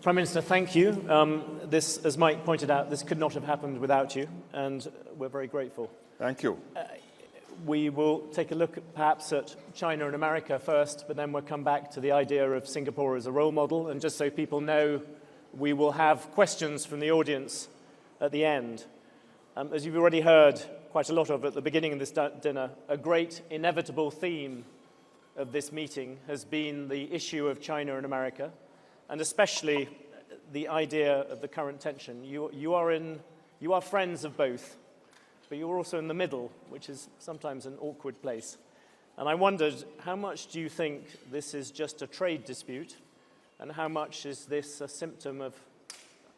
Prime Minister, thank you. This, as Mike pointed out, this could not have happened without you, and we're very grateful. Thank you. We will take a look perhaps at China and America first, but then we'll come back to the idea of Singapore as a role model. And just so people know, we will have questions from the audience at the end. As you've already heard quite a lot of at the beginning of this dinner, a great inevitable theme of this meeting has been the issue of China and America, and especially the idea of the current tension. You are friends of both, but you're also in the middle, which is sometimes an awkward place. And I wondered, how much do you think this is just a trade dispute, and how much is this a symptom of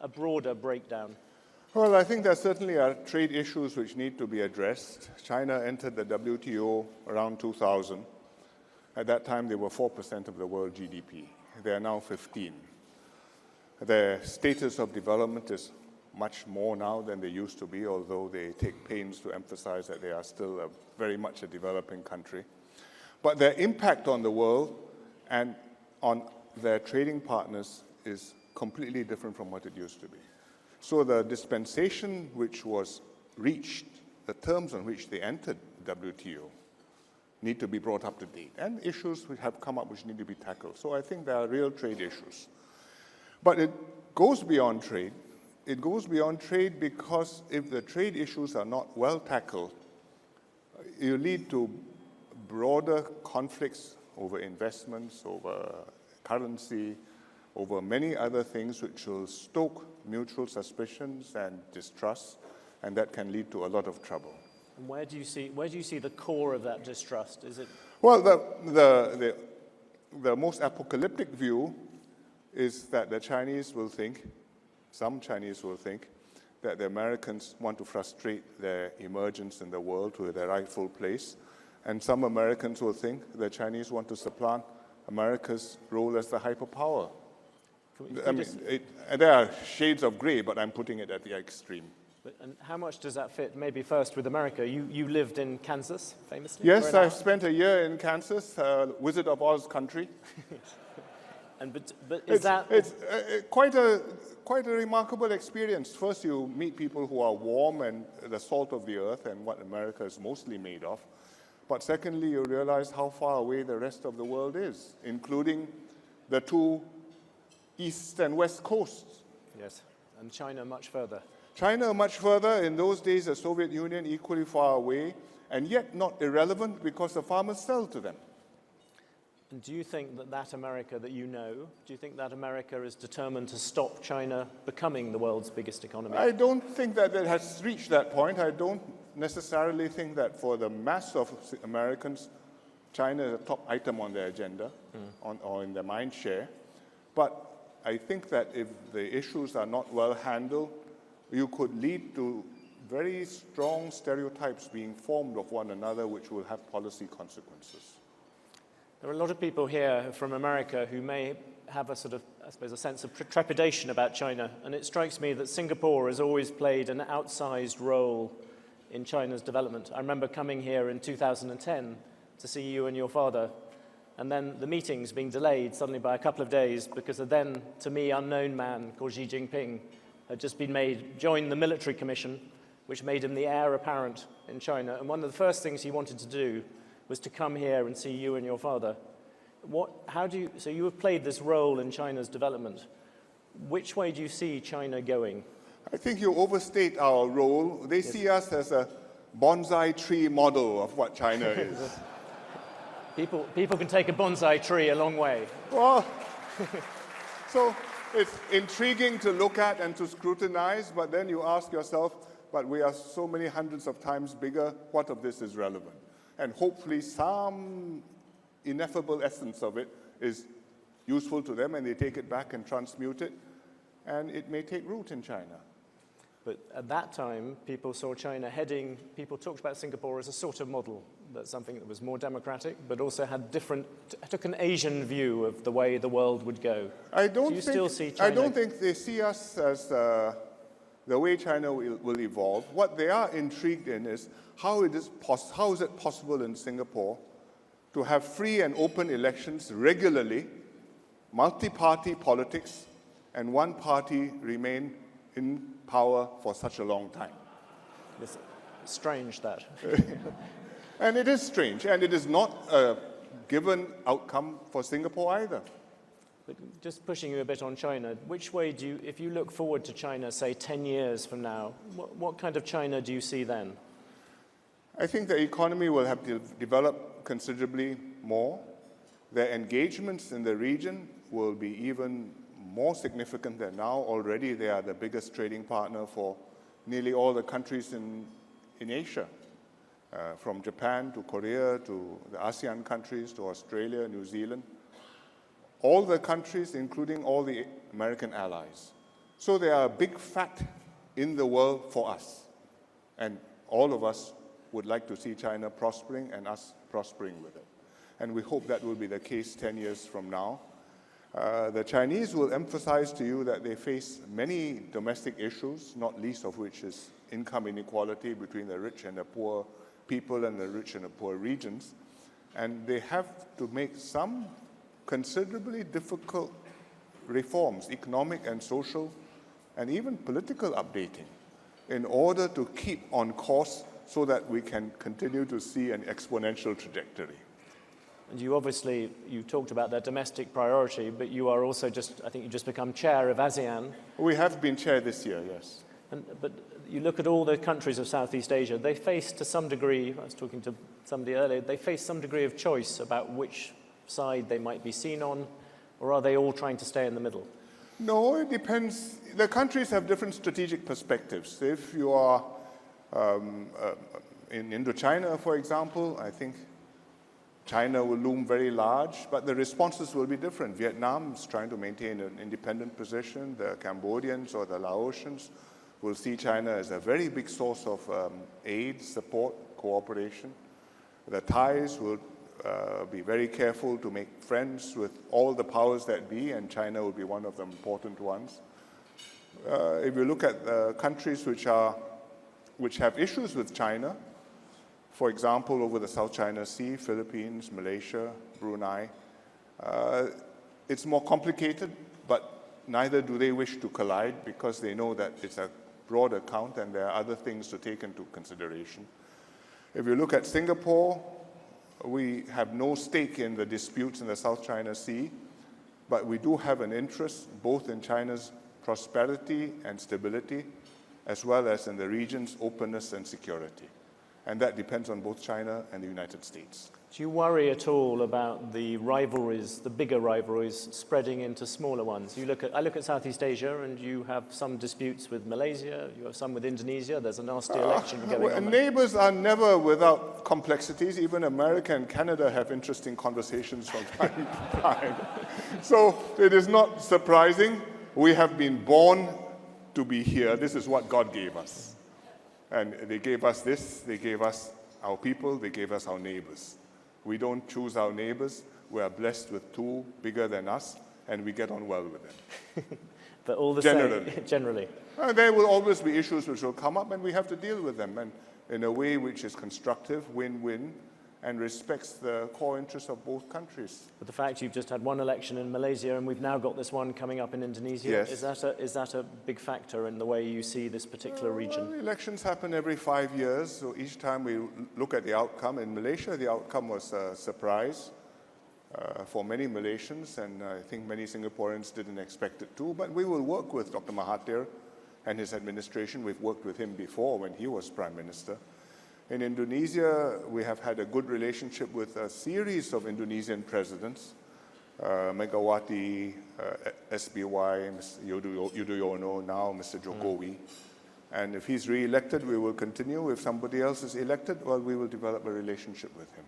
a broader breakdown? Well, I think there certainly are trade issues which need to be addressed. China entered the WTO around 2000. At that time, they were 4% of the world GDP. They are now 15%. Their status of development is much more now than they used to be, although they take pains to emphasize that they are still very much a developing country. But their impact on the world and on their trading partners is completely different from what it used to be. So the dispensation which was reached, the terms on which they entered the WTO, need to be brought up to date, and issues which have come up which need to be tackled. So I think there are real trade issues. But it goes beyond trade. It goes beyond trade because if the trade issues are not well tackled, you lead to broader conflicts over investments, over currency, over many other things which will stoke mutual suspicions and distrust, and that can lead to a lot of trouble. And where do you see the core of that distrust? Is it? Well, the most apocalyptic view is that the Chinese will think, some Chinese will think, that the Americans want to frustrate their emergence in the world to their rightful place, and some Americans will think the Chinese want to supplant America's role as the hyperpower. There are shades of gray, but I'm putting it at the extreme. And how much does that fit? Maybe first with America. You lived in Kansas, famously? Yes, I've spent a year in Kansas, Wizard of Oz country. But is it's quite a remarkable experience. First, you meet people who are warm and the salt of the earth and what America is mostly made of. But secondly, you realize how far away the rest of the world is, including the two east and west coasts. Yes, and China much further. China much further. In those days, the Soviet Union equally far away, and yet not irrelevant because the farmers sell to them. And do you think that America that you know, do you think that America is determined to stop China becoming the world's biggest economy? I don't think that it has reached that point. I don't necessarily think that for the mass of Americans, China is a top item on their agenda or in their mind share. But I think that if the issues are not well handled, you could lead to very strong stereotypes being formed of one another, which will have policy consequences. There are a lot of people here from America who may have a sort of, I suppose, a sense of trepidation about China. And it strikes me that Singapore has always played an outsized role in China's development. I remember coming here in 2010 to see you and your father, and then the meetings being delayed suddenly by a couple of days because a then, to me, unknown man called Xi Jinping had just been joined the military commission, which made him the heir apparent in China. And one of the first things he wanted to do was to come here and see you and your father. So you have played this role in China's development. Which way do you see China going? I think you overstate our role. They see us as a bonsai tree model of what China is. People can take a bonsai tree a long way. Well, so it's intriguing to look at and to scrutinize, but then you ask yourself, but we are so many hundreds of times bigger, what of this is relevant? And hopefully some ineffable essence of it is useful to them, and they take it back and transmute it, and it may take root in China. But at that time, people saw China people talked about Singapore as a sort of model, that's something that was more democratic, but also had took an Asian view of the way the world would go. I don't think they see us as the way China will evolve. What they are intrigued in is how is it possible in Singapore to have free and open elections regularly, multi-party politics, and one party remain in power for such a long time. It's strange, that. And it is strange, and it is not a given outcome for Singapore either. But just pushing you a bit on China, which way do you, if you look forward to China, say 10 years from now, what kind of China do you see then? I think the economy will have to develop considerably more. Their engagements in the region will be even more significant than now. Already they are the biggest trading partner for nearly all the countries in Asia, from Japan to Korea to the ASEAN countries to Australia, New Zealand. All the countries, including all the American allies. So they are a big fact in the world for us. And all of us would like to see China prospering and us prospering with it. And we hope that will be the case 10 years from now. The Chinese will emphasize to you that they face many domestic issues, not least of which is income inequality between the rich and the poor people and the rich and the poor regions. And they have to make some considerably difficult reforms, economic and social, and even political updating, in order to keep on course so that we can continue to see an exponential trajectory. And you talked about their domestic priority, but you are also I think you just become chair of ASEAN. We have been chair this year, yes. But you look at all the countries of Southeast Asia, they face to some degree, I was talking to somebody earlier, they face some degree of choice about which side they might be seen on, or are they all trying to stay in the middle? No, it depends. The countries have different strategic perspectives. If you are in Indochina, for example, I think China will loom very large, but the responses will be different. Vietnam is trying to maintain an independent position. The Cambodians or the Laotians will see China as a very big source of aid, support, cooperation. The Thais will be very careful to make friends with all the powers that be, and China will be one of the important ones. If you look at countries which have issues with China, for example, over the South China Sea, Philippines, Malaysia, Brunei, it's more complicated, but neither do they wish to collide because they know that it's a broad account and there are other things to take into consideration. If you look at Singapore, we have no stake in the disputes in the South China Sea, but we do have an interest both in China's prosperity and stability, as well as in the region's openness and security. And that depends on both China and the United States. Do you worry at all about the rivalries, the bigger rivalries, spreading into smaller ones? I look at Southeast Asia, and you have some disputes with Malaysia, you have some with Indonesia, there's a nasty election going on. Neighbors are never without complexities. Even America and Canada have interesting conversations from time to time. So it is not surprising. We have been born to be here. This is what God gave us. And they gave us this, they gave us our people, they gave us our neighbors. We don't choose our neighbors. We are blessed with two bigger than us, and we get on well with them. But all the generally. same, generally. There will always be issues which will come up, and we have to deal with them, and in a way which is constructive, win-win, and respects the core interests of both countries. But the fact you've just had one election in Malaysia and we've now got this one coming up in Indonesia, yes. is that a big factor in the way you see this particular region? Well, elections happen every 5 years, so each time we look at the outcome. In Malaysia, the outcome was a surprise for many Malaysians, and I think many Singaporeans didn't expect it too. But we will work with Dr. Mahathir and his administration. We've worked with him before when he was Prime Minister. In Indonesia, we have had a good relationship with a series of Indonesian presidents, Megawati, SBY, Mr. Yudhoyono, now Mr. Jokowi. And if he's re-elected, we will continue. If somebody else is elected, well, we will develop a relationship with him.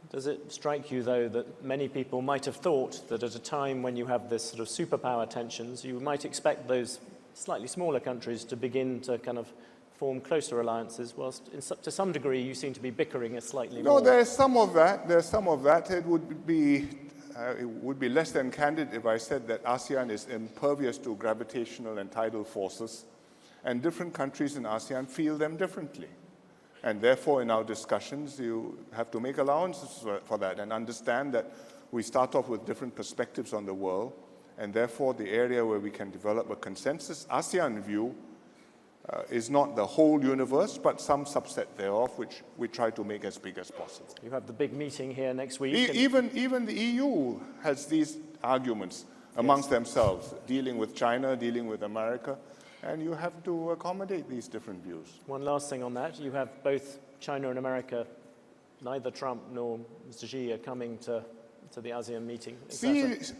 Does it strike you, though, that many people might have thought that at a time when you have this sort of superpower tensions, you might expect those slightly smaller countries to begin to kind of form closer alliances, whilst to some degree you seem to be bickering a slightly more? No, there's some of that. There's some of that. It would be less than candid if I said that ASEAN is impervious to gravitational and tidal forces, and different countries in ASEAN feel them differently. And therefore, in our discussions, you have to make allowances for that and understand that we start off with different perspectives on the world, and therefore the area where we can develop a consensus ASEAN view is not the whole universe, but some subset thereof, which we try to make as big as possible. You have the big meeting here next week. Even the EU has these arguments amongst themselves, dealing with China, dealing with America, and you have to accommodate these different views. One last thing on that. You have both China and America, neither Trump nor Mr. Xi are coming to the ASEAN meeting.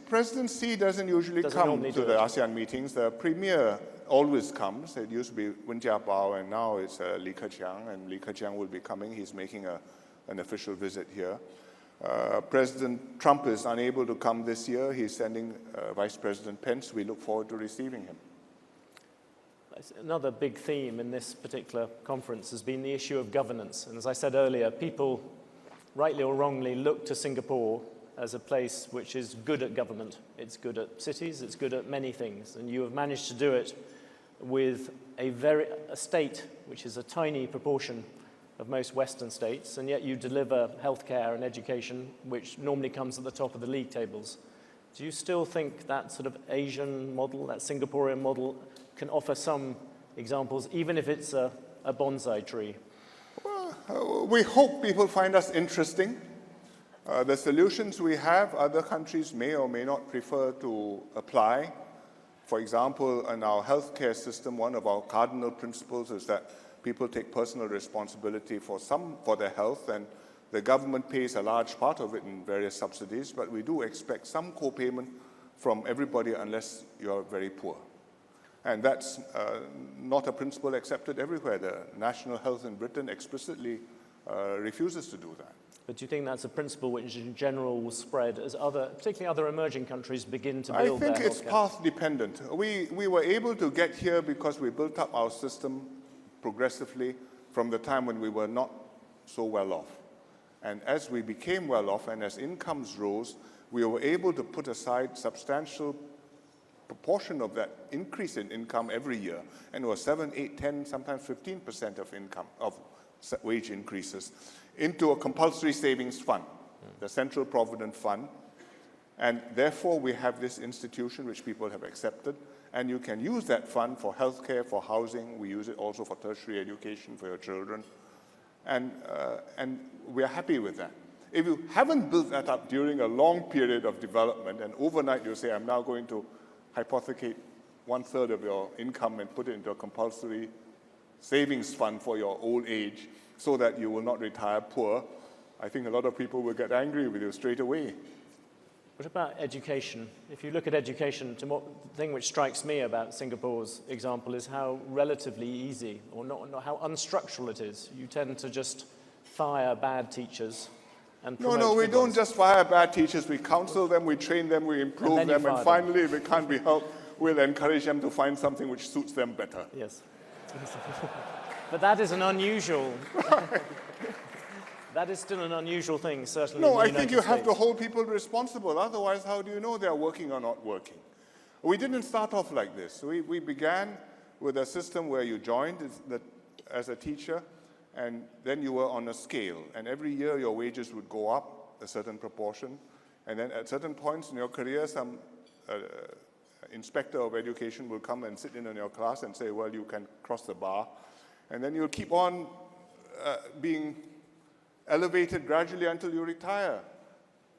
President Xi doesn't usually come to the ASEAN meetings. The premier always comes. It used to be Wen Jiabao, and now it's Li Keqiang, and Li Keqiang will be coming. He's making an official visit here. President Trump is unable to come this year. He's sending Vice President Pence. We look forward to receiving him. Another big theme in this particular conference has been the issue of governance. And as I said earlier, people, rightly or wrongly, look to Singapore as a place which is good at government. It's good at cities, it's good at many things. And you have managed to do it with a state which is a tiny proportion of most Western states, and yet you deliver healthcare and education, which normally comes at the top of the league tables. Do you still think that sort of Asian model, that Singaporean model, can offer some examples, even if it's a bonsai tree? Well, we hope people find us interesting. The solutions we have, other countries may or may not prefer to apply. For example, in our healthcare system, one of our cardinal principles is that people take personal responsibility for their health, and the government pays a large part of it in various subsidies, but we do expect some co-payment from everybody unless you're very poor. And that's not a principle accepted everywhere. The National Health in Britain explicitly refuses to do that. But do you think that's a principle which in general will spread as particularly other emerging countries begin to build their healthcare? I think it's path dependent. We were able to get here because we built up our system progressively from the time when we were not so well off. And as we became well off and as incomes rose, we were able to put aside substantial proportion of that increase in income every year. And it was 7, 8, 10, sometimes 15% of income, of wage increases, into a compulsory savings fund, the Central Provident Fund. And therefore, we have this institution which people have accepted. And you can use that fund for healthcare, for housing. We use it also for tertiary education for your children. And we're happy with that. If you haven't built that up during a long period of development, and overnight you say, I'm now going to hypothecate 1/3 of your income and put it into a compulsory savings fund for your old age so that you will not retire poor, I think a lot of people will get angry with you straight away. What about education? If you look at education, the thing which strikes me about Singapore's example is how relatively easy, or not how unstructural it is. You tend to just fire bad teachers and promote No, we good don't ones. just fire bad teachers. We counsel them, we train them, we improve them, and finally, if it can't be helped, we'll encourage them to find something which suits them better. Yes. But that is an unusual... That is still an unusual thing, certainly. No, in the I think United you have States. to hold people responsible. Otherwise, how do you know they're working or not working? We didn't start off like this. We began with a system where you joined as a teacher, and then you were on a scale. And every year, your wages would go up a certain proportion. And then at certain points in your career, some inspector of education will come and sit in on your class and say, well, you can cross the bar. And then you'll keep on being elevated gradually until you retire.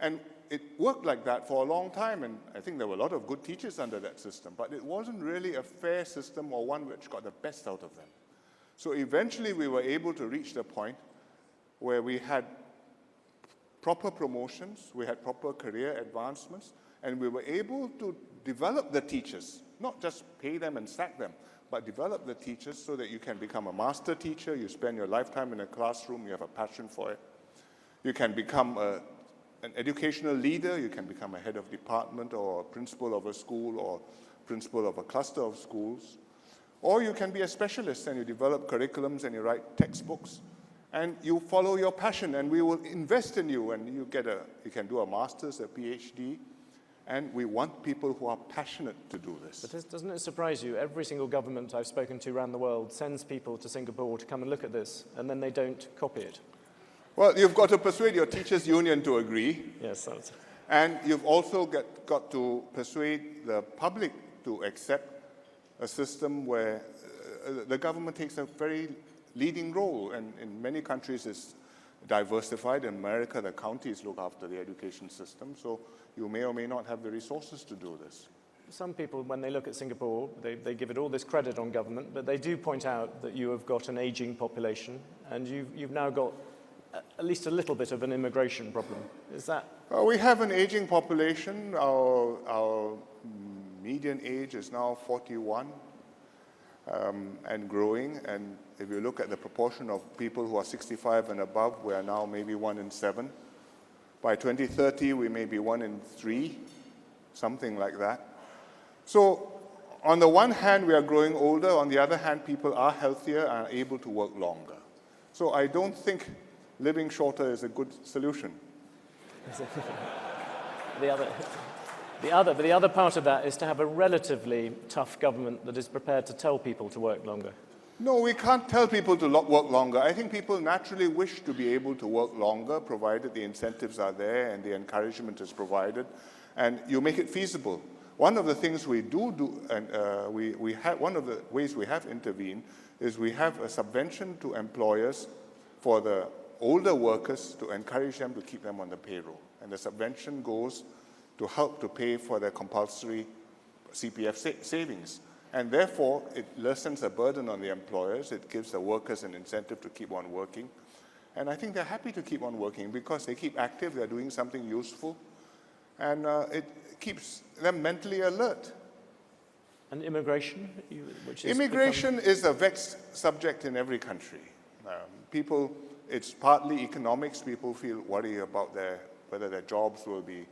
And it worked like that for a long time, and I think there were a lot of good teachers under that system, but it wasn't really a fair system or one which got the best out of them. So eventually we were able to reach the point where we had proper promotions, we had proper career advancements, and we were able to develop the teachers, not just pay them and sack them, but develop the teachers so that you can become a master teacher, you spend your lifetime in a classroom, you have a passion for it. You can become an educational leader, you can become a head of department or a principal of a school or principal of a cluster of schools. Or you can be a specialist and you develop curriculums and you write textbooks and you follow your passion and we will invest in you and you can do a master's, a PhD. And we want people who are passionate to do this. But doesn't it surprise you? Every single government I've spoken to around the world sends people to Singapore to come and look at this, and then they don't copy it. Well, you've got to persuade your teachers' union to agree. Yes, that's... And you've also got to persuade the public to accept a system where the government takes a very leading role, and in many countries it's diversified. In America, the counties look after the education system, so you may or may not have the resources to do this. Some people, when they look at Singapore, they give it all this credit on government, but they do point out that you have got an aging population, and you've now got at least a little bit of an immigration problem. Is that? We have an aging population. Our median age is now 41 and growing. And if you look at the proportion of people who are 65 and above, we are now maybe 1 in 7. By 2030, we may be 1 in 3, something like that. So on the one hand, we are growing older. On the other hand, people are healthier and are able to work longer. So I don't think living shorter is a good solution. The other part of that is to have a relatively tough government that is prepared to tell people to work longer. No, we can't tell people to work longer. I think people naturally wish to be able to work longer, provided the incentives are there and the encouragement is provided, and you make it feasible. One of the things we do, and one of the ways we have intervened is we have a subvention to employers for the older workers to encourage them to keep them on the payroll. And the subvention goes to help to pay for their compulsory CPF savings. And therefore, it lessens a burden on the employers. It gives the workers an incentive to keep on working. And I think they're happy to keep on working because they keep active, they're doing something useful, and it keeps them mentally alert. And immigration? Immigration is a vexed subject in every country. It's partly economics. People feel worried about whether their jobs will be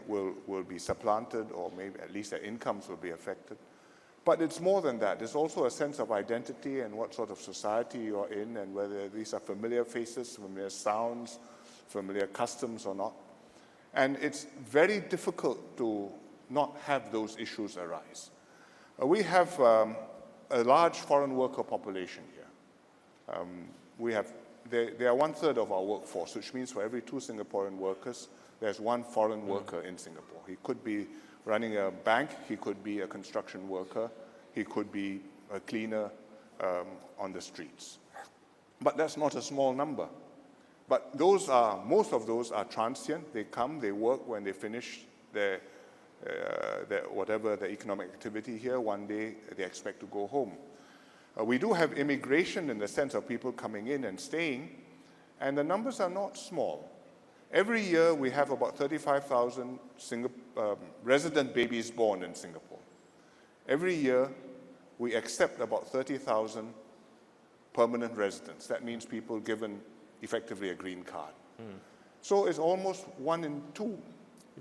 will be supplanted, or maybe at least their incomes will be affected. But it's more than that. There's also a sense of identity and what sort of society you're in, and whether these are familiar faces, familiar sounds, familiar customs or not. And it's very difficult to not have those issues arise. We have a large foreign worker population here. They are 1/3 of our workforce, which means for every 2 Singaporean workers, there's 1 foreign worker in Singapore. He could be running a bank, he could be a construction worker, he could be a cleaner on the streets. But that's not a small number. But most of those are transient. They come, they work when they finish their whatever the economic activity here. One day they expect to go home. We do have immigration in the sense of people coming in and staying, and the numbers are not small. Every year we have about 35,000 resident babies born in Singapore. Every year we accept about 30,000 permanent residents. That means people given effectively a green card. So it's almost 1 in 2.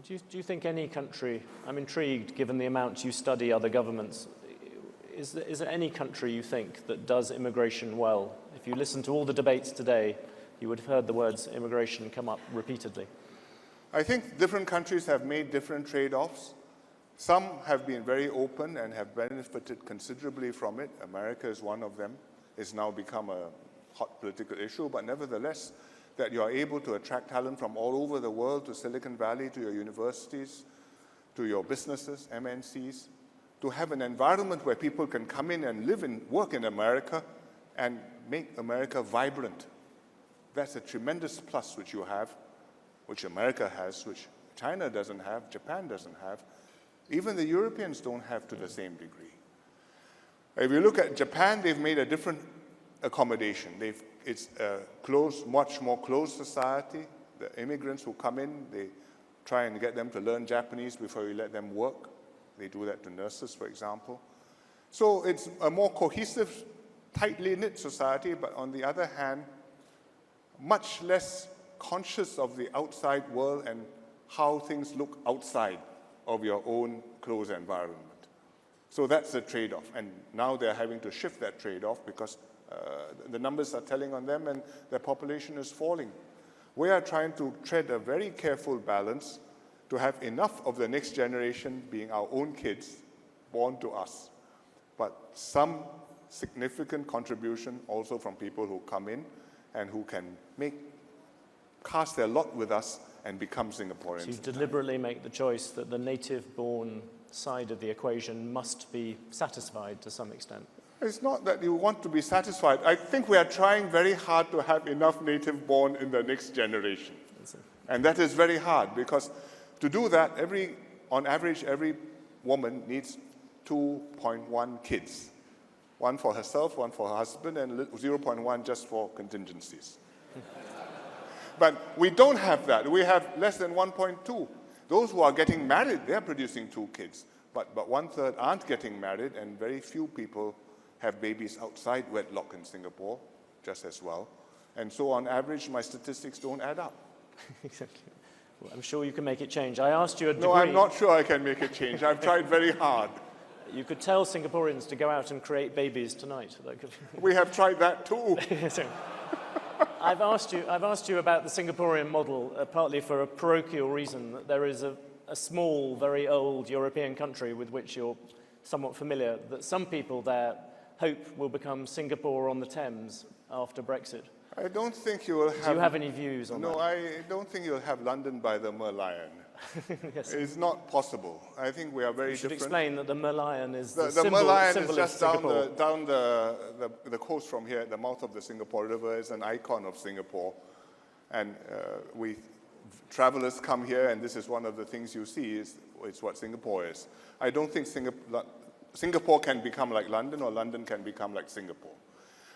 Do you think any country, I'm intrigued given the amount you study other governments, is there any country you think that does immigration well? If you listen to all the debates today, you would have heard the words immigration come up repeatedly. I think different countries have made different trade-offs. Some have been very open and have benefited considerably from it. America is one of them. It's now become a hot political issue, but nevertheless, that you are able to attract talent from all over the world to Silicon Valley, to your universities, to your businesses, MNCs, to have an environment where people can come in and live and work in America and make America vibrant. That's a tremendous plus which you have, which America has, which China doesn't have, Japan doesn't have. Even the Europeans don't have to the same degree. If you look at Japan, they've made a different accommodation. It's a much more closed society. The immigrants who come in, they try and get them to learn Japanese before you let them work. They do that to nurses, for example. So it's a more cohesive, tightly knit society, but on the other hand, much less conscious of the outside world and how things look outside of your own closed environment. So that's the trade-off. And now they're having to shift that trade-off because the numbers are telling on them and their population is falling. We are trying to tread a very careful balance to have enough of the next generation being our own kids born to us, but some significant contribution also from people who come in and who can cast their lot with us and become Singaporeans. So you deliberately make the choice that the native-born side of the equation must be satisfied to some extent. It's not that you want to be satisfied. I think we are trying very hard to have enough native-born in the next generation. And that is very hard because to do that, on average, every woman needs 2.1 kids. One for herself, one for her husband, and 0.1 just for contingencies. But we don't have that. We have less than 1.2. Those who are getting married, they're producing 2 kids. But 1/3 aren't getting married, and very few people have babies outside wedlock in Singapore, just as well. And so on average, my statistics don't add up. Exactly. Well, I'm sure you can make it change. I asked you a degree. No, I'm not sure I can make it change. I've tried very hard. You could tell Singaporeans to go out and create babies tonight. We have tried that too. I've asked you about the Singaporean model, partly for a parochial reason, that there is a small, very old European country with which you're somewhat familiar, that some people there hope will become Singapore on the Thames after Brexit. I don't think you will have... Do you have any views on that? No, I don't think you'll have London by the Merlion. Yes. It's not possible. I think we are very different. You should explain that the Merlion is the symbol Merlion is just down the coast from here at the mouth of the Singapore River. Is an icon of Singapore. And travelers come here, and this is one of the things you see, it's what Singapore is. I don't think Singapore can become like London, or London can become like Singapore.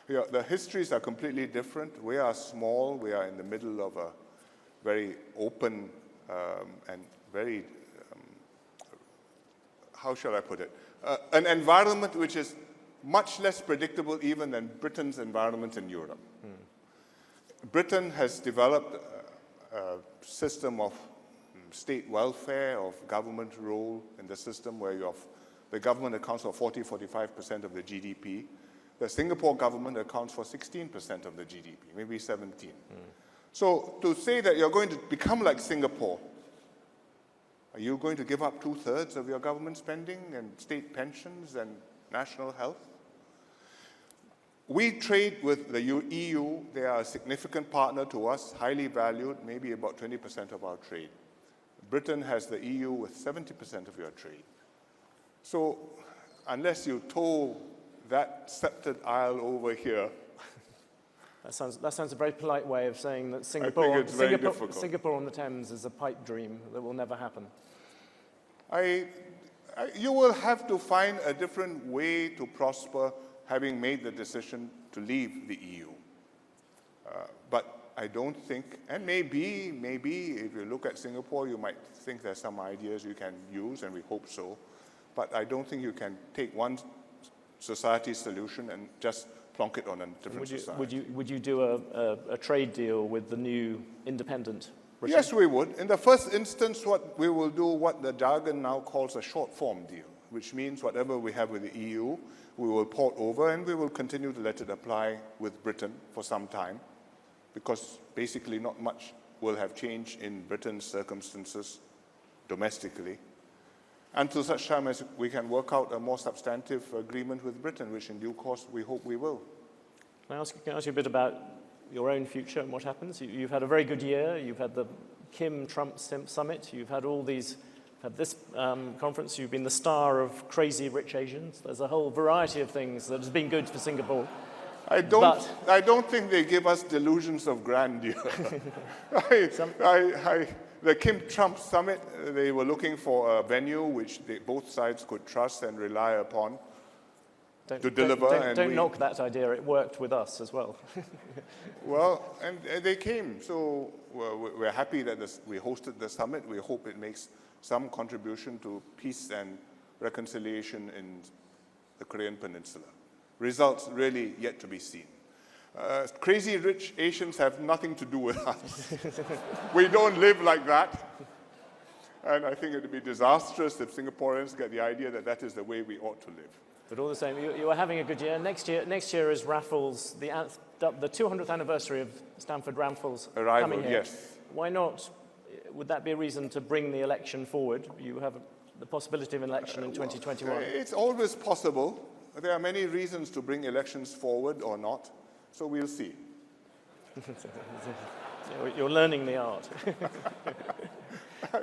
The histories are completely different. We are small. We are in the middle of a very open and very, how shall I put it, an environment which is much less predictable even than Britain's environment in Europe. Britain has developed a system of state welfare, of government role in the system where the government accounts for 40–45% of the GDP. The Singapore government accounts for 16% of the GDP, maybe 17%. So to say that you're going to become like Singapore, are you going to give up 2/3 of your government spending and state pensions and national health? We trade with the EU. They are a significant partner to us, highly valued, maybe about 20% of our trade. Britain has the EU with 70% of your trade. So unless you tow that sceptered isle over here, that sounds a very polite way of saying that Singapore on the Thames is a pipe dream that will never happen. You will have to find a different way to prosper, having made the decision to leave the EU. But I don't think, and maybe if you look at Singapore, you might think there's some ideas you can use, and we hope so. But I don't think you can take one society solution and just plonk it on a different society. Would you do a trade deal with the new independent Britain? Yes, we would. In the first instance, we will do what the jargon now calls a short-form deal, which means whatever we have with the EU, we will port over, and we will continue to let it apply with Britain for some time, because basically not much will have changed in Britain's circumstances domestically, until such time as we can work out a more substantive agreement with Britain, which in due course we hope we will. Can I ask you a bit about your own future and what happens? You've had a very good year. You've had the Kim-Trump summit. You've had all these, this conference. You've been the star of Crazy Rich Asians. There's a whole variety of things that has been good for Singapore. I don't think they give us delusions of grandeur. The Kim-Trump summit, they were looking for a venue which both sides could trust and rely upon to deliver. Don't knock that idea. It worked with us as well. Well, and they came. So we're happy that we hosted the summit. We hope it makes some contribution to peace and reconciliation in the Korean Peninsula. Results really yet to be seen. Crazy rich Asians have nothing to do with us. We don't live like that. And I think it would be disastrous if Singaporeans get the idea that that is the way we ought to live. But all the same, you are having a good year. Next year is Raffles, the 200th anniversary of Stanford Raffles coming here. Yes. Why not? Would that be a reason to bring the election forward? You have the possibility of an election in 2021. It's always possible. There are many reasons to bring elections forward or not. So we'll see. You're learning the art.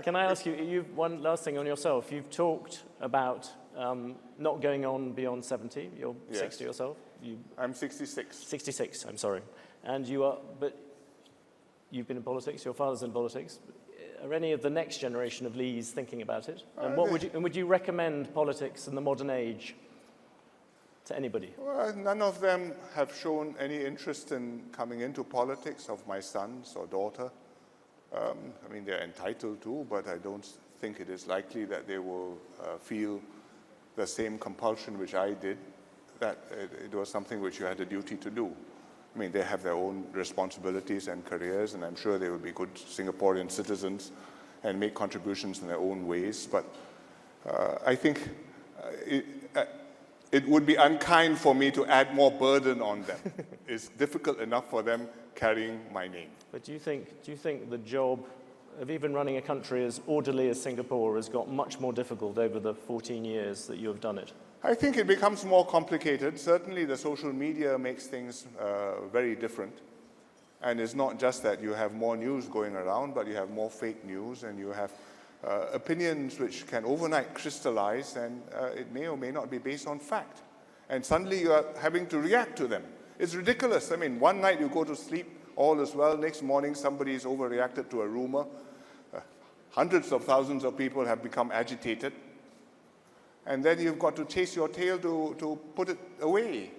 Can I ask you, one last thing on yourself. You've talked about not going on beyond 70. You're 60 yourself. I'm 66. 66, I'm sorry. And but you've been in politics, your father's in politics. Are any of the next generation of Lees thinking about it? And would you recommend politics in the modern age to anybody? Well, none of them have shown any interest in coming into politics, of my sons or daughter. I mean, they're entitled to, but I don't think it is likely that they will feel the same compulsion which I did, that it was something which you had a duty to do. I mean, they have their own responsibilities and careers, and I'm sure they will be good Singaporean citizens and make contributions in their own ways. But I think it would be unkind for me to add more burden on them. It's difficult enough for them carrying my name. But do you think the job of even running a country as orderly as Singapore has got much more difficult over the 14 years that you have done it? I think it becomes more complicated. Certainly the social media makes things very different. And it's not just that you have more news going around, but you have more fake news, and you have opinions which can overnight crystallize, and it may or may not be based on fact. And suddenly you are having to react to them. It's ridiculous. I mean, one night you go to sleep, all is well. Next morning, somebody's overreacted to a rumor. Hundreds of thousands of people have become agitated. And then you've got to chase your tail to put it away.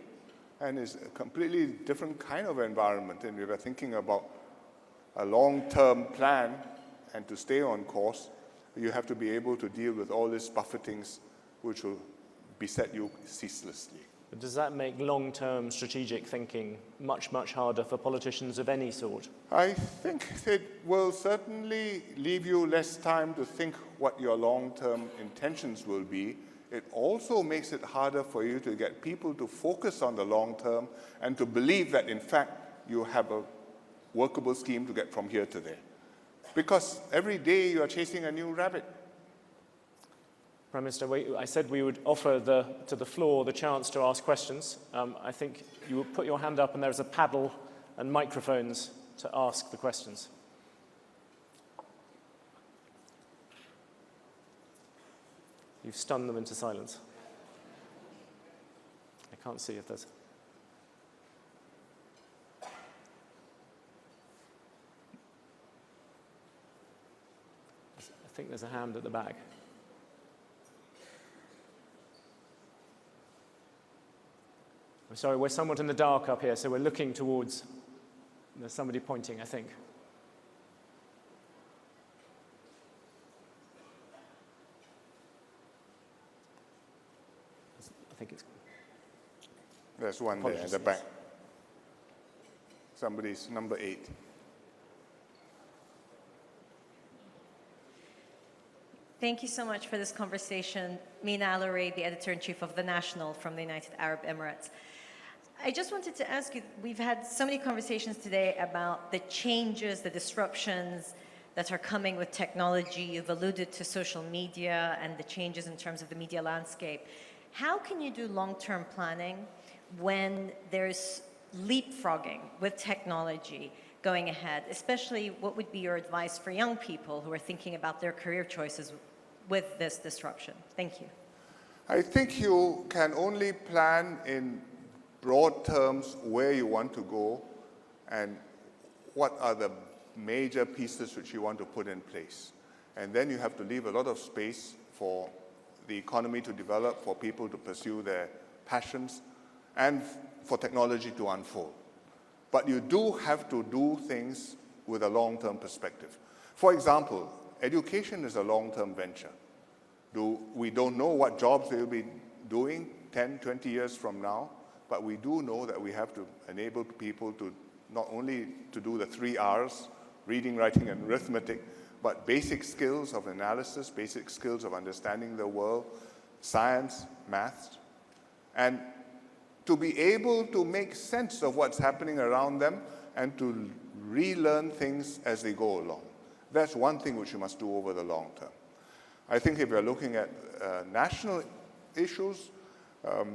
And it's a completely different kind of environment. And we were thinking about a long-term plan, and to stay on course, you have to be able to deal with all these buffetings which will beset you ceaselessly. But does that make long-term strategic thinking much, much harder for politicians of any sort? I think it will certainly leave you less time to think what your long-term intentions will be. It also makes it harder for you to get people to focus on the long term and to believe that, in fact, you have a workable scheme to get from here to there. Because every day you are chasing a new rabbit. Prime Minister, I said we would offer to the floor the chance to ask questions. I think you will put your hand up and there's a paddle and microphones to ask the questions. You've stunned them into silence. I can't see if there's... I think there's a hand at the back. I'm sorry, we're somewhat in the dark up here, so we're looking towards... There's somebody pointing, I think. I think it's... There's one there at the back. Somebody's number 8. Thank you so much for this conversation. Mina Al-Array, the Editor-in-Chief of The National from the United Arab Emirates. I just wanted to ask you, we've had so many conversations today about the changes, the disruptions that are coming with technology. You've alluded to social media and the changes in terms of the media landscape. How can you do long-term planning when there's leapfrogging with technology going ahead? Especially, what would be your advice for young people who are thinking about their career choices with this disruption? Thank you. I think you can only plan in broad terms where you want to go and what are the major pieces which you want to put in place. And then you have to leave a lot of space for the economy to develop, for people to pursue their passions, and for technology to unfold. But you do have to do things with a long-term perspective. For example, education is a long-term venture. We don't know what jobs they'll be doing 10, 20 years from now, but we do know that we have to enable people to not only to do the 3 R's, reading, writing, and arithmetic, but basic skills of analysis, basic skills of understanding the world, science, maths, and to be able to make sense of what's happening around them and to relearn things as they go along. That's one thing which you must do over the long term. I think if you're looking at national issues,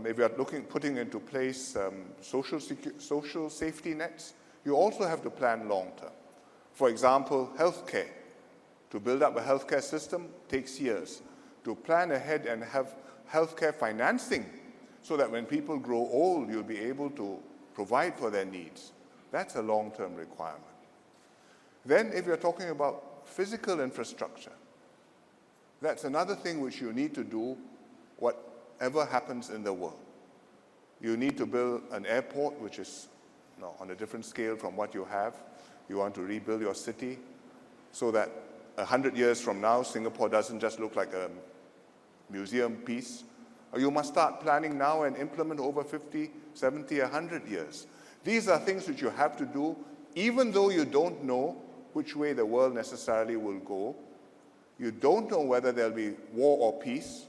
if you're putting into place social safety nets, you also have to plan long term. For example, healthcare. To build up a healthcare system takes years. To plan ahead and have healthcare financing so that when people grow old, you'll be able to provide for their needs. That's a long-term requirement. Then if you're talking about physical infrastructure, that's another thing which you need to do whatever happens in the world. You need to build an airport which is on a different scale from what you have. You want to rebuild your city so that 100 years from now, Singapore doesn't just look like a museum piece. Or you must start planning now and implement over 50, 70, 100 years. These are things which you have to do even though you don't know which way the world necessarily will go. You don't know whether there'll be war or peace.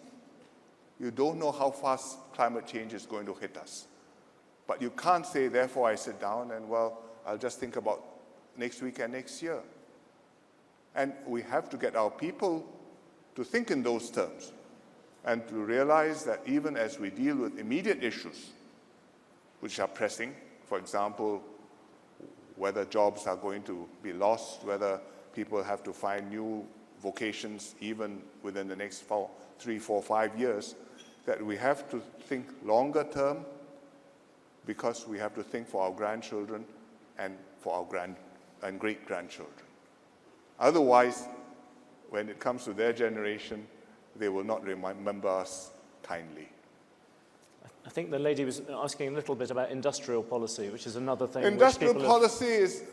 You don't know how fast climate change is going to hit us. But you can't say, therefore I sit down and, well, I'll just think about next week and next year. And we have to get our people to think in those terms and to realize that even as we deal with immediate issues, which are pressing, for example, whether jobs are going to be lost, whether people have to find new vocations even within the next 3, 4, 5 years, that we have to think longer term because we have to think for our grandchildren and for our great-grandchildren. Otherwise, when it comes to their generation, they will not remember us kindly. I think the lady was asking a little bit about industrial policy, which is another thing. Industrial policy is,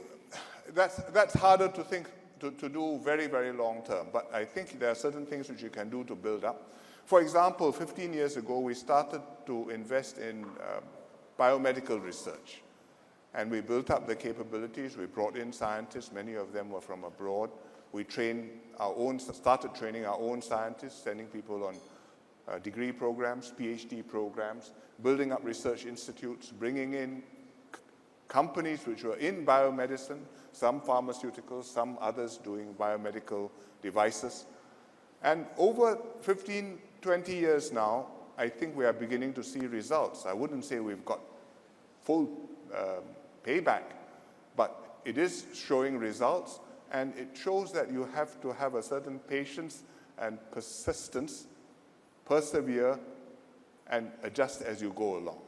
that's harder to think, to do very, very long term. But I think there are certain things which you can do to build up. For example, 15 years ago, we started to invest in biomedical research. And we built up the capabilities. We brought in scientists. Many of them were from abroad. We started training our own scientists, sending people on degree programs, PhD programs, building up research institutes, bringing in companies which were in biomedicine, some pharmaceuticals, some others doing biomedical devices. And over 15, 20 years now, I think we are beginning to see results. I wouldn't say we've got full payback, but it is showing results, and it shows that you have to have a certain patience and persistence, persevere, and adjust as you go along.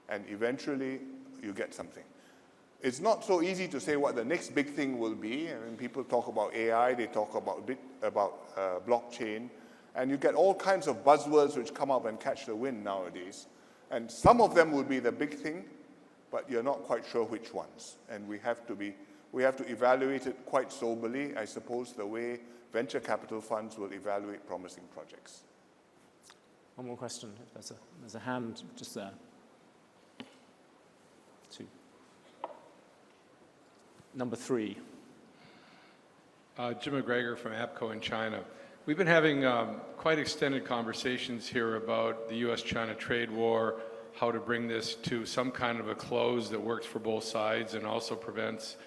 And eventually, you get something. It's not so easy to say what the next big thing will be. I mean, people talk about AI, they talk about blockchain, and you get all kinds of buzzwords which come up and catch the wind nowadays. And some of them will be the big thing, but you're not quite sure which ones. And we have to evaluate it quite soberly, I suppose, the way venture capital funds will evaluate promising projects. One more question. If there's a hand just there. 2. Number 3. Jim McGregor from APCO in China. We've been having quite extended conversations here about the US-China trade war, how to bring this to some kind of a close that works for both sides and also prevents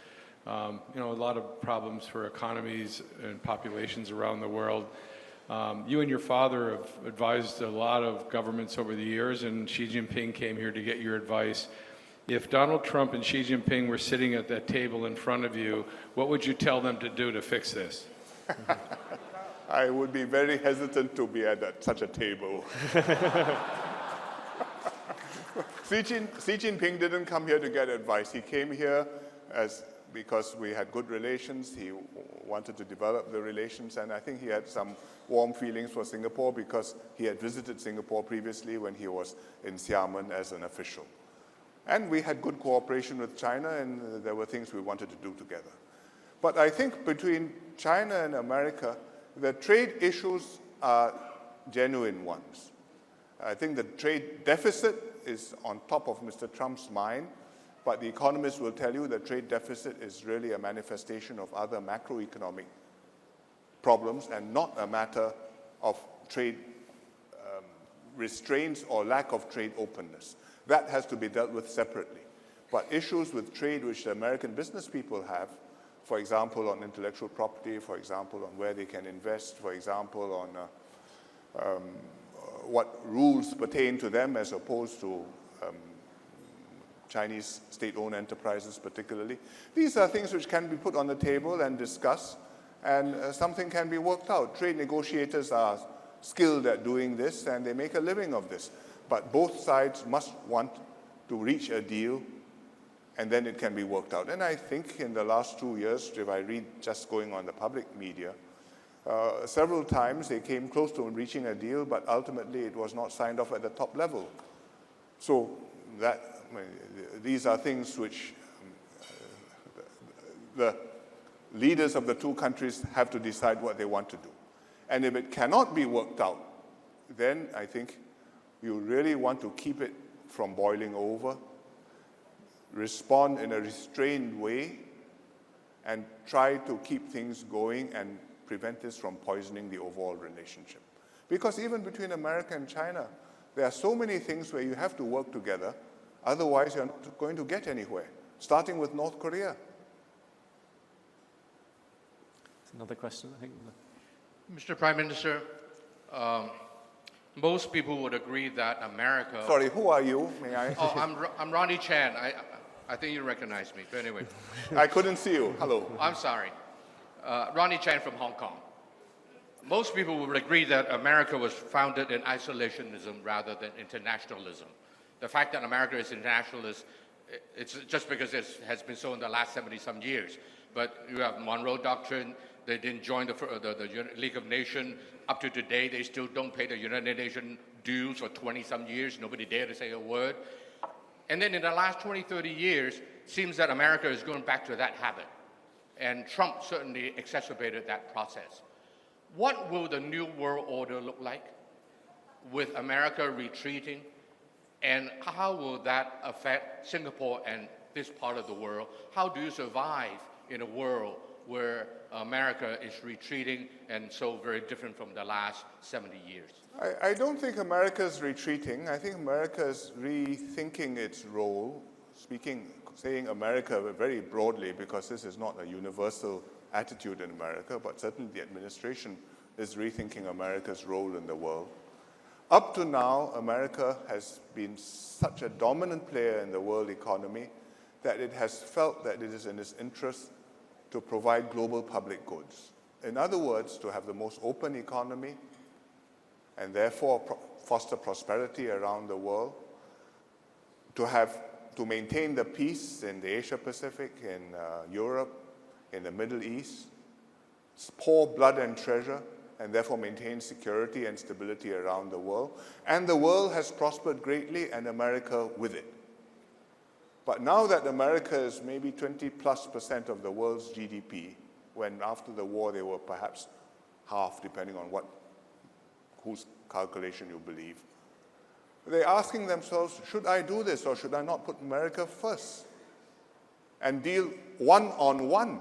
a lot of problems for economies and populations around the world. You and your father have advised a lot of governments over the years, and Xi Jinping came here to get your advice. If Donald Trump and Xi Jinping were sitting at that table in front of you, what would you tell them to do to fix this? I would be very hesitant to be at such a table. Xi Jinping didn't come here to get advice. He came here because we had good relations. He wanted to develop the relations, and I think he had some warm feelings for Singapore because he had visited Singapore previously when he was in Xiamen as an official. And we had good cooperation with China, and there were things we wanted to do together. But I think between China and America, the trade issues are genuine ones. I think the trade deficit is on top of Mr. Trump's mind, but the economists will tell you the trade deficit is really a manifestation of other macroeconomic problems and not a matter of trade restraints or lack of trade openness. That has to be dealt with separately. But issues with trade which the American business people have, for example, on intellectual property, for example, on where they can invest, for example, on what rules pertain to them as opposed to Chinese state-owned enterprises particularly. These are things which can be put on the table and discussed, and something can be worked out. Trade negotiators are skilled at doing this, and they make a living of this. But both sides must want to reach a deal, and then it can be worked out. And I think in the last 2 years, if I read just going on the public media, several times they came close to reaching a deal, but ultimately it was not signed off at the top level. So these are things which the leaders of the two countries have to decide what they want to do. And if it cannot be worked out, then I think you really want to keep it from boiling over, respond in a restrained way, and try to keep things going and prevent this from poisoning the overall relationship. Because even between America and China, there are so many things where you have to work together, otherwise you're not going to get anywhere, starting with North Korea. Another question, I think. Mr. Prime Minister, most people would agree that America... Sorry, who are you? May I? Oh, I'm Ronnie Chan. I think you recognize me, but anyway. I couldn't see you. Hello. I'm sorry. Ronnie Chan from Hong Kong. Most people would agree that America was founded in isolationism rather than internationalism. The fact that America is internationalist, it's just because it has been so in the last 70-some years. But you have Monroe Doctrine. They didn't join the League of Nations. Up to today, they still don't pay the United Nations dues for 20-some years. Nobody dared to say a word. And then in the last 20, 30 years, it seems that America is going back to that habit. And Trump certainly exacerbated that process. What will the new world order look like with America retreating? And how will that affect Singapore and this part of the world? How do you survive in a world where America is retreating and so very different from the last 70 years? I don't think America is retreating. I think America is rethinking its role, saying America very broadly, because this is not a universal attitude in America, but certainly the administration is rethinking America's role in the world. Up to now, America has been such a dominant player in the world economy that it has felt that it is in its interest to provide global public goods. In other words, to have the most open economy and therefore foster prosperity around the world, to maintain the peace in the Asia-Pacific, in Europe, in the Middle East, pour blood and treasure, and therefore maintain security and stability around the world. And the world has prospered greatly, and America with it. But now that America is maybe 20+% of the world's GDP, when after the war they were perhaps half, depending on whose calculation you believe, they're asking themselves, should I do this or should I not put America first and deal one-on-one?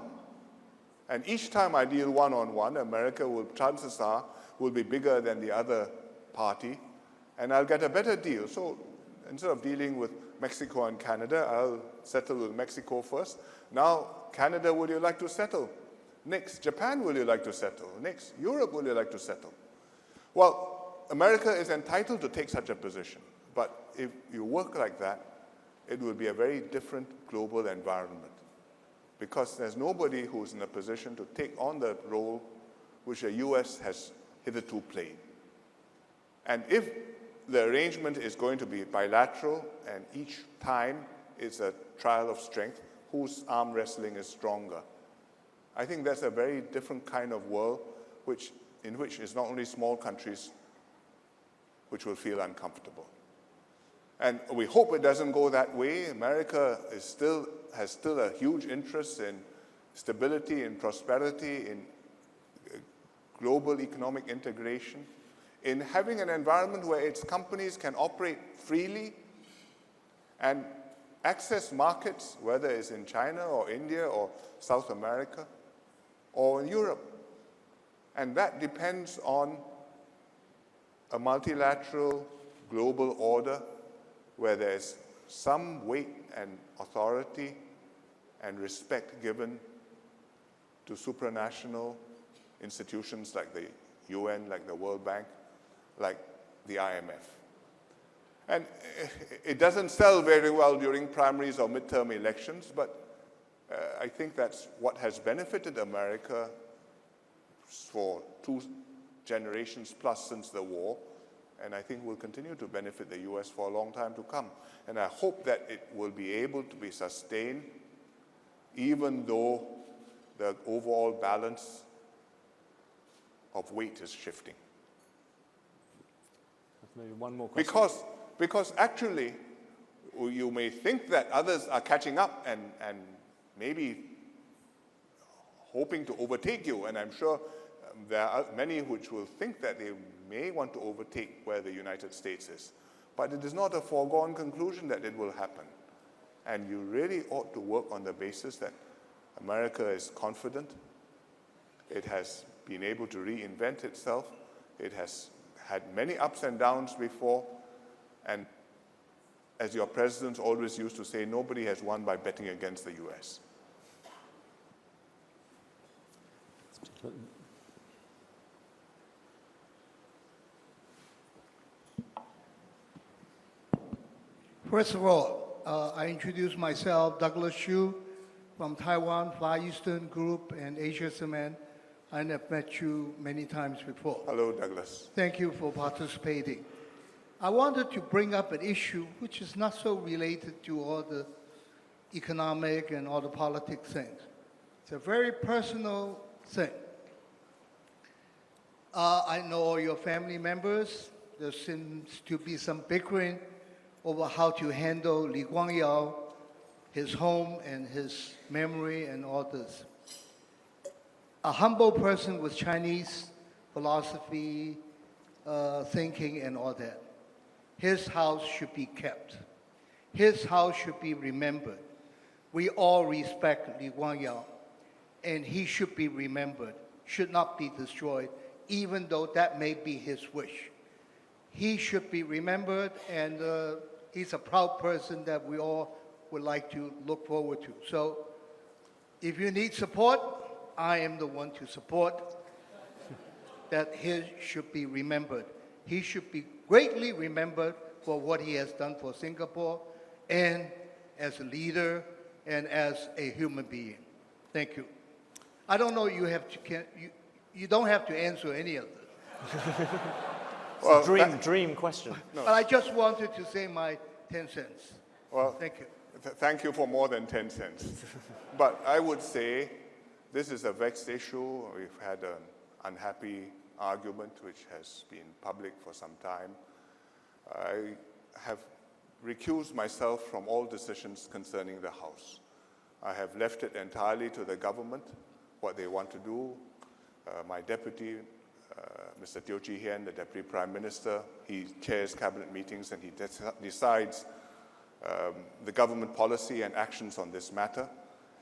And each time I deal one-on-one, America chances are, will be bigger than the other party, and I'll get a better deal. So instead of dealing with Mexico and Canada, I'll settle with Mexico first. Now, Canada, would you like to settle? Next, Japan, will you like to settle? Next, Europe, will you like to settle? Well, America is entitled to take such a position, but if you work like that, it will be a very different global environment, because there's nobody who's in a position to take on the role which the US has hitherto played. And if the arrangement is going to be bilateral, and each time it's a trial of strength, whose arm wrestling is stronger, I think that's a very different kind of world in which it's not only small countries which will feel uncomfortable. And we hope it doesn't go that way. America has still a huge interest in stability and prosperity, in global economic integration, in having an environment where its companies can operate freely and access markets, whether it's in China or India or South America or in Europe. And that depends on a multilateral global order where there's some weight and authority and respect given to supranational institutions like the UN, like the World Bank, like the IMF. And it doesn't sell very well during primaries or midterm elections, but I think that's what has benefited America for 2 generations plus since the war, and I think will continue to benefit the US for a long time to come. And I hope that it will be able to be sustained even though the overall balance of weight is shifting. Maybe one more question. Because actually, you may think that others are catching up and maybe hoping to overtake you, and I'm sure there are many which will think that they may want to overtake where the United States is. But it is not a foregone conclusion that it will happen. And you really ought to work on the basis that America is confident, it has been able to reinvent itself, it has had many ups and downs before, and as your presidents always used to say, nobody has won by betting against the US. First of all, I introduce myself, Douglas Xu, from Taiwan, Far Eastern Group and Asia Cement. I have met you many times before. Hello, Douglas. Thank you for participating. I wanted to bring up an issue which is not so related to all the economic and all the politics things. It's a very personal thing. I know all your family members. There seems to be some bickering over how to handle Li Guangyao, his home and his memory and all this. A humble person with Chinese philosophy, thinking and all that. His house should be kept. His house should be remembered. We all respect Li Guangyao, and he should be remembered, should not be destroyed, even though that may be his wish. He should be remembered, and he's a proud person that we all would like to look forward to. So if you need support, I am the one to support that he should be remembered. He should be greatly remembered for what he has done for Singapore and as a leader and as a human being. Thank you. I don't know, you don't have to answer any of this. Well, dream question. No. But I just wanted to say my 10 cents. Well, thank you. Thank you for more than 10 cents. But I would say this is a vexed issue. We've had an unhappy argument which has been public for some time. I have recused myself from all decisions concerning the House. I have left it entirely to the government, what they want to do. My deputy, Mr. Teo Chee Hean, the Deputy Prime Minister, he chairs cabinet meetings and he decides the government policy and actions on this matter.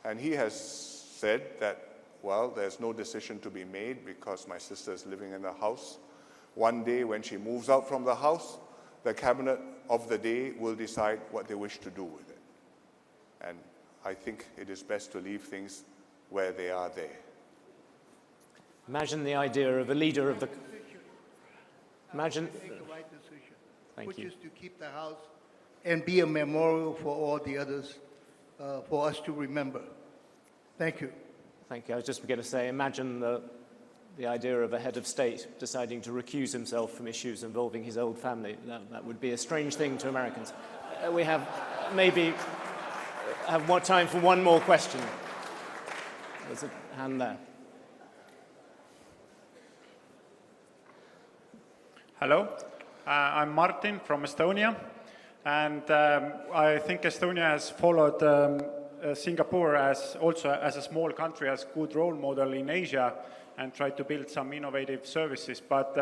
And he has said that, well, there's no decision to be made because my sister is living in the house. One day when she moves out from the house, the cabinet of the day will decide what they wish to do with it. And I think it is best to leave things where they are there. Imagine the idea of a leader of the... Imagine... Make the right decision, Thank you. which is to keep the house and be a memorial for all the others, for us to remember. Thank you. Thank you. I was just going to say, imagine the idea of a head of state deciding to recuse himself from issues involving his old family. That would be a strange thing to Americans. We have maybe have more time for one more question. There's a hand there. Hello, I'm Martin from Estonia, and I think Estonia has followed Singapore as a small country, as a good role model in Asia, and tried to build some innovative services. But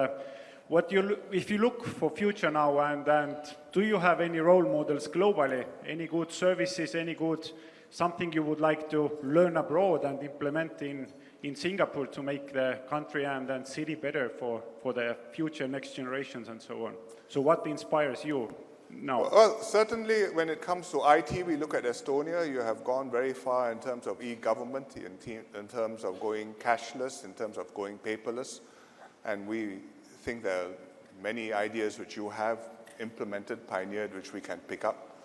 if you look for future now, and do you have any role models globally? Any good services? Any good something you would like to learn abroad and implement in Singapore to make the country and city better for the future next generations and so on? So what inspires you now? Well, certainly when it comes to IT, we look at Estonia. You have gone very far in terms of e-government, in terms of going cashless, in terms of going paperless. And we think there are many ideas which you have implemented, pioneered, which we can pick up.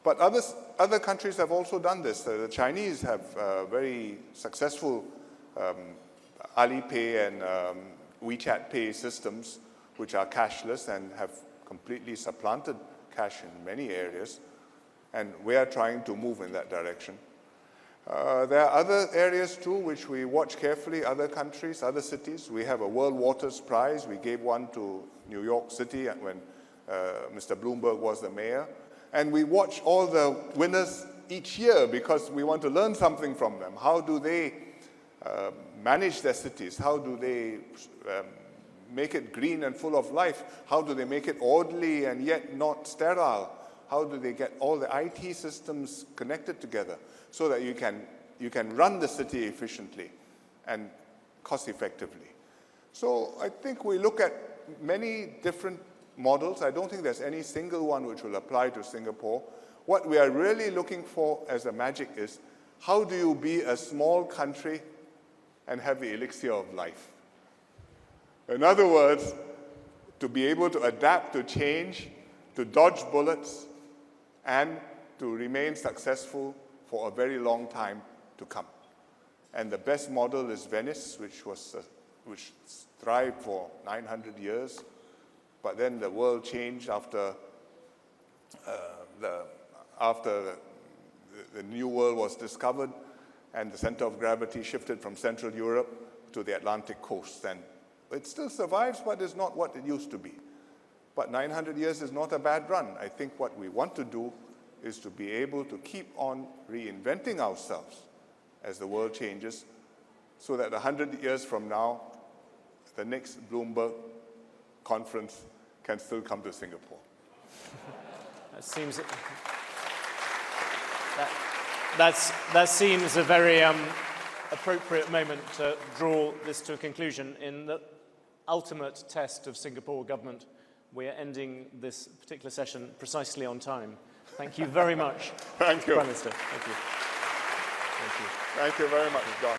But other countries have also done this. The Chinese have very successful Alipay and WeChat Pay systems, which are cashless and have completely supplanted cash in many areas. And we are trying to move in that direction. There are other areas too which we watch carefully, other countries, other cities. We have a World Waters Prize. We gave one to New York City when Mr. Bloomberg was the mayor. And we watch all the winners each year because we want to learn something from them. How do they manage their cities? How do they make it green and full of life? How do they make it orderly and yet not sterile? How do they get all the IT systems connected together so that you can run the city efficiently and cost effectively? So I think we look at many different models. I don't think there's any single one which will apply to Singapore. What we are really looking for as a magic is, how do you be a small country and have the elixir of life? In other words, to be able to adapt to change, to dodge bullets, and to remain successful for a very long time to come. And the best model is Venice, which thrived for 900 years. But then the world changed after the New World was discovered, and the center of gravity shifted from Central Europe to the Atlantic coast. And it still survives, but it's not what it used to be. But 900 years is not a bad run. I think what we want to do is to be able to keep on reinventing ourselves as the world changes, so that 100 years from now, the next Bloomberg conference can still come to Singapore. That seems a very appropriate moment to draw this to a conclusion. In the ultimate test of Singapore government, we are ending this particular session precisely on time. Thank you very much. Thank you. Prime Minister. Thank you. Thank you very much, John.